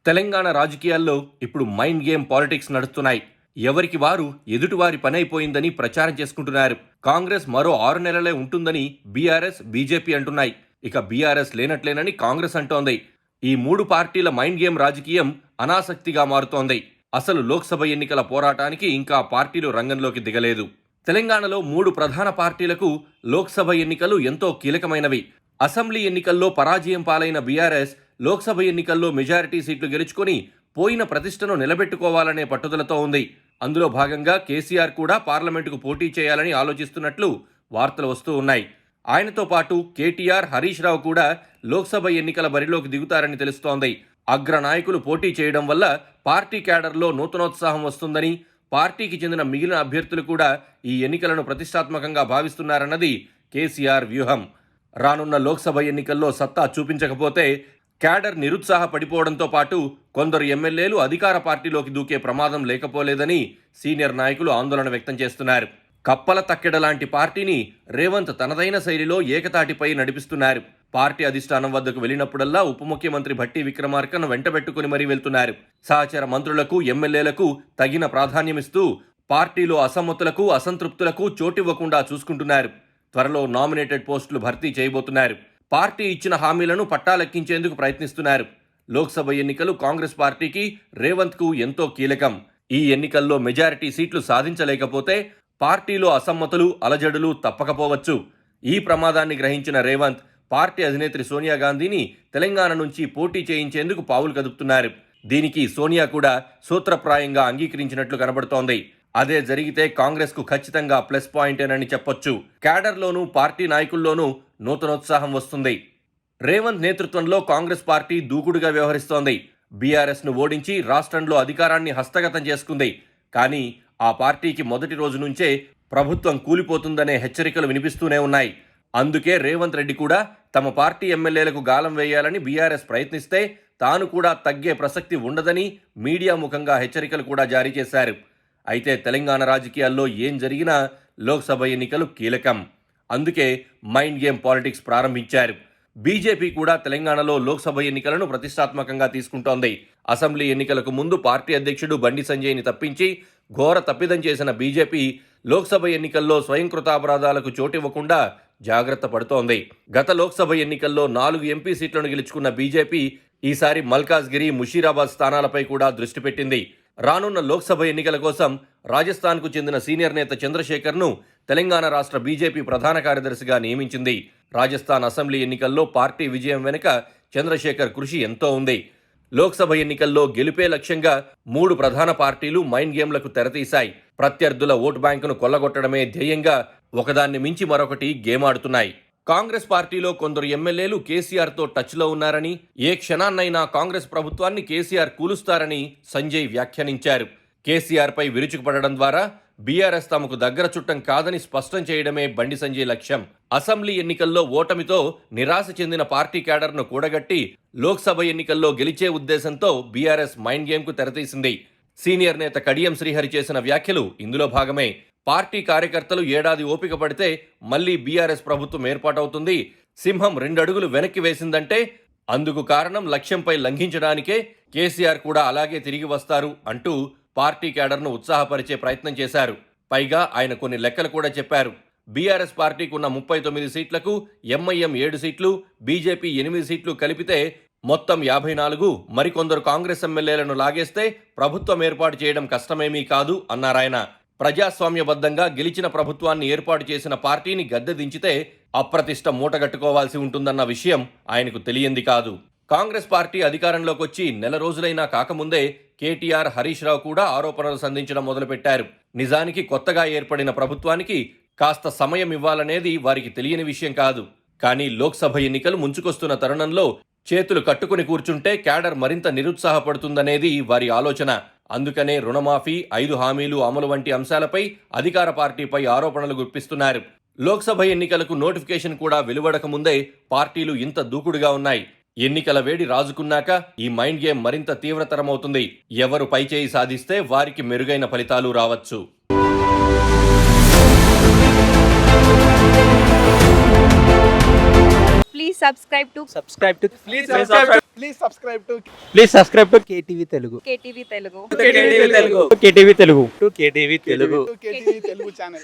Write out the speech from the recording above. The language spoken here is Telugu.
తెలంగాణ రాజకీయాల్లో ఇప్పుడు మైండ్ గేమ్ పాలిటిక్స్ నడుస్తున్నాయి. ఎవరికి వారు ఎదుటివారి పనైపోయిందని ప్రచారం చేసుకుంటున్నారు. కాంగ్రెస్ మరో 6 నెలలే ఉంటుందని బీఆర్ఎస్, బీజేపీ అంటున్నాయి. ఇక బీఆర్ఎస్ లేనట్లేనని కాంగ్రెస్ అంటోంది. ఈ 3 పార్టీల మైండ్ గేమ్ రాజకీయం అనాసక్తిగా మారుతోంది. అసలు లోక్సభ ఎన్నికల పోరాటానికి ఇంకా పార్టీలు రంగంలోకి దిగలేదు. తెలంగాణలో 3 ప్రధాన పార్టీలకు లోక్సభ ఎన్నికలు ఎంతో కీలకమైనవి. అసెంబ్లీ ఎన్నికల్లో పరాజయం పాలైన బీఆర్ఎస్ లోక్సభ ఎన్నికల్లో మెజారిటీ సీట్లు గెలుచుకొని పోయిన ప్రతిష్టను నిలబెట్టుకోవాలనే పట్టుదలతో ఉంది. అందులో భాగంగా కేసీఆర్ కూడా పార్లమెంటుకు పోటీ చేయాలని ఆలోచిస్తున్నట్లు వార్తలు వస్తూ ఉన్నాయి. ఆయనతో పాటు కేటీఆర్, హరీష్ రావు కూడా లోక్సభ ఎన్నికల బరిలోకి దిగుతారని తెలుస్తోంది. అగ్ర నాయకులు పోటీ చేయడం వల్ల పార్టీ క్యాడర్లో నూతనోత్సాహం వస్తుందని, పార్టీకి చెందిన మిగిలిన అభ్యర్థులు కూడా ఈ ఎన్నికలను ప్రతిష్టాత్మకంగా భావిస్తున్నారన్నది కేసీఆర్ వ్యూహం. రానున్న లోక్సభ ఎన్నికల్లో సత్తా చూపించకపోతే క్యాడర్ నిరుత్సాహపడిపోవడంతో పాటు కొందరు ఎమ్మెల్యేలు అధికార పార్టీలోకి దూకే ప్రమాదం లేకపోలేదని సీనియర్ నాయకులు ఆందోళన వ్యక్తం చేస్తున్నారు. కప్పల తక్కెడ లాంటి పార్టీని రేవంత్ తనదైన శైలిలో ఏకతాటిపై నడిపిస్తున్నారు. పార్టీ అధిష్టానం వద్దకు వెళ్లినప్పుడల్లా ఉప ముఖ్యమంత్రి భట్టి విక్రమార్కను వెంటబెట్టుకుని మరీ వెళ్తున్నారు. సహచర మంత్రులకు, ఎమ్మెల్యేలకు తగిన ప్రాధాన్యమిస్తూ పార్టీలో అసమ్మతులకు, అసంతృప్తులకు చోటివ్వకుండా చూసుకుంటున్నారు. త్వరలో నామినేటెడ్ పోస్టులు భర్తీ చేయబోతున్నారు. పార్టీ ఇచ్చిన హామీలను పట్టాలెక్కించేందుకు ప్రయత్నిస్తున్నారు. లోక్సభ ఎన్నికలు కాంగ్రెస్ పార్టీకి, రేవంత్కు ఎంతో కీలకం. ఈ ఎన్నికల్లో మెజారిటీ సీట్లు సాధించలేకపోతే పార్టీలో అసమ్మతులు, అలజడులు తప్పకపోవచ్చు. ఈ ప్రమాదాన్ని గ్రహించిన రేవంత్ పార్టీ అధినేత్రి సోనియా గాంధీని తెలంగాణ నుంచి పోటీ చేయించేందుకు పావులు కదుపుతున్నారు. దీనికి సోనియా కూడా సూత్రప్రాయంగా అంగీకరించినట్లు కనబడుతోంది. అదే జరిగితే కాంగ్రెస్కు ఖచ్చితంగా ప్లస్ పాయింటేనని చెప్పొచ్చు. క్యాడర్లోనూ, పార్టీ నాయకుల్లోనూ నూతనోత్సాహం వస్తుంది. రేవంత్ నేతృత్వంలో కాంగ్రెస్ పార్టీ దూకుడుగా వ్యవహరిస్తోంది. బీఆర్ఎస్ను ఓడించి రాష్ట్రంలో అధికారాన్ని హస్తగతం చేసుకుంది. కానీ ఆ పార్టీకి మొదటి రోజు నుంచే ప్రభుత్వం కూలిపోతుందనే హెచ్చరికలు వినిపిస్తూనే ఉన్నాయి. అందుకే రేవంత్ రెడ్డి కూడా తమ పార్టీ ఎమ్మెల్యేలకు గాలం వేయాలని బీఆర్ఎస్ ప్రయత్నిస్తే తాను కూడా తగ్గే ప్రసక్తి ఉండదని మీడియా ముఖంగా హెచ్చరికలు కూడా జారీ చేశారు. అయితే తెలంగాణ రాజకీయాల్లో ఏం జరిగినా లోక్సభ ఎన్నికలు కీలకం. అందుకే మైండ్ గేమ్ పాలిటిక్స్ ప్రారంభించారు. బీజేపీ కూడా తెలంగాణలో లోక్సభ ఎన్నికలను ప్రతిష్టాత్మకంగా తీసుకుంటోంది. అసెంబ్లీ ఎన్నికలకు ముందు పార్టీ అధ్యక్షుడు బండి సంజయ్ని తప్పించి ఘోర తప్పిదం చేసిన బీజేపీ లోక్సభ ఎన్నికల్లో స్వయంకృతాపరాధాలకు చోటివ్వకుండా జాగ్రత్త పడుతోంది. గత లోక్సభ ఎన్నికల్లో 4 ఎంపీ సీట్లను గెలుచుకున్న బీజేపీ ఈసారి మల్కాజ్గిరి, ముషీరాబాద్ స్థానాలపై కూడా దృష్టి పెట్టింది. రానున్న లోక్సభ ఎన్నికల కోసం రాజస్థాన్కు చెందిన సీనియర్ నేత చంద్రశేఖర్ను తెలంగాణ రాష్ట్ర బీజేపీ ప్రధాన కార్యదర్శిగా నియమించింది. రాజస్థాన్ అసెంబ్లీ ఎన్నికల్లో పార్టీ విజయం వెనుక చంద్రశేఖర్ కృషి ఎంతో ఉంది. లోక్సభ ఎన్నికల్లో గెలుపే లక్ష్యంగా 3 ప్రధాన పార్టీలు మైండ్ గేమ్లకు తెరతీశాయి. ప్రత్యర్థుల ఓటు బ్యాంకును కొల్లగొట్టడమే ధ్యేయంగా ఒకదాన్ని మించి మరొకటి గేమ్ ఆడుతున్నాయి. కాంగ్రెస్ పార్టీలో కొందరు ఎమ్మెల్యేలు కేసీఆర్తో టచ్లో ఉన్నారని, ఏ క్షణాన్నైనా కాంగ్రెస్ ప్రభుత్వాన్ని కేసీఆర్ కూలుస్తారని సంజయ్ వ్యాఖ్యానించారు. కేసీఆర్పై విరుచుకుపడడం ద్వారా బీఆర్ఎస్ తమకు దగ్గర చుట్టం కాదని స్పష్టం చేయడమే బండి సంజయ్ లక్ష్యం. అసెంబ్లీ ఎన్నికల్లో ఓటమితో నిరాశ చెందిన పార్టీ క్యాడర్ను కూడగట్టి లోక్సభ ఎన్నికల్లో గెలిచే ఉద్దేశంతో బీఆర్ఎస్ మైండ్ గేమ్కు తెరతీసింది. సీనియర్ నేత కడియం శ్రీహరి చేసిన వ్యాఖ్యలు ఇందులో భాగమే. పార్టీ కార్యకర్తలు ఏడాది ఓపిక పడితే మళ్లీ బీఆర్ఎస్ ప్రభుత్వం ఏర్పాటవుతుంది. సింహం 2 అడుగులు వెనక్కి వేసిందంటే అందుకు కారణం లక్ష్యంపై లంఘించడానికే. కేసీఆర్ కూడా అలాగే తిరిగి వస్తారు అంటూ పార్టీ క్యాడర్ను ఉత్సాహపరిచే ప్రయత్నం చేశారు. పైగా ఆయన కొన్ని లెక్కలు కూడా చెప్పారు. బీఆర్ఎస్ పార్టీకి ఉన్న 39 సీట్లకు ఎంఐఎం 7 సీట్లు, బీజేపీ 8 సీట్లు కలిపితే మొత్తం 54. మరికొందరు కాంగ్రెస్ ఎమ్మెల్యేలను లాగేస్తే ప్రభుత్వం ఏర్పాటు చేయడం కష్టమేమీ కాదు అన్నారాయన. ప్రజాస్వామ్యబద్ధంగా గెలిచిన ప్రభుత్వాన్ని ఏర్పాటు చేసిన పార్టీని గద్దె దించితే అప్రతిష్ట మూటగట్టుకోవాల్సి ఉంటుందన్న విషయం ఆయనకు తెలియంది కాదు. కాంగ్రెస్ పార్టీ అధికారంలోకి వచ్చి నెల రోజులైనా కాకముందే కేటీఆర్, హరీష్ రావు కూడా ఆరోపణలు సంధించడం మొదలుపెట్టారు. నిజానికి కొత్తగా ఏర్పడిన ప్రభుత్వానికి కాస్త సమయం ఇవ్వాలనేది వారికి తెలియని విషయం కాదు. కానీ లోక్సభ ఎన్నికలు ముంచుకొస్తున్న తరుణంలో చేతులు కట్టుకుని కూర్చుంటే క్యాడర్ మరింత నిరుత్సాహపడుతుందనేది వారి ఆలోచన. అందుకనే రుణమాఫీ, 5 హామీలు అమలు వంటి అంశాలపై అధికార పార్టీపై ఆరోపణలు గుప్పిస్తున్నారు. లోక్సభ ఎన్నికలకు నోటిఫికేషన్ కూడా వెలువడక ముందే పార్టీలు ఇంత దూకుడుగా ఉన్నాయి. ఎన్నికల వేడి రాజుకున్నాక ఈ మైండ్ గేమ్ మరింత తీవ్రతరమవుతుంది. ఎవరు పైచేయి సాధిస్తే వారికి మెరుగైన ఫలితాలు రావచ్చు. Please subscribe to Please subscribe to KTV Telugu. KTV Telugu. KTV Telugu. KTV Telugu channel.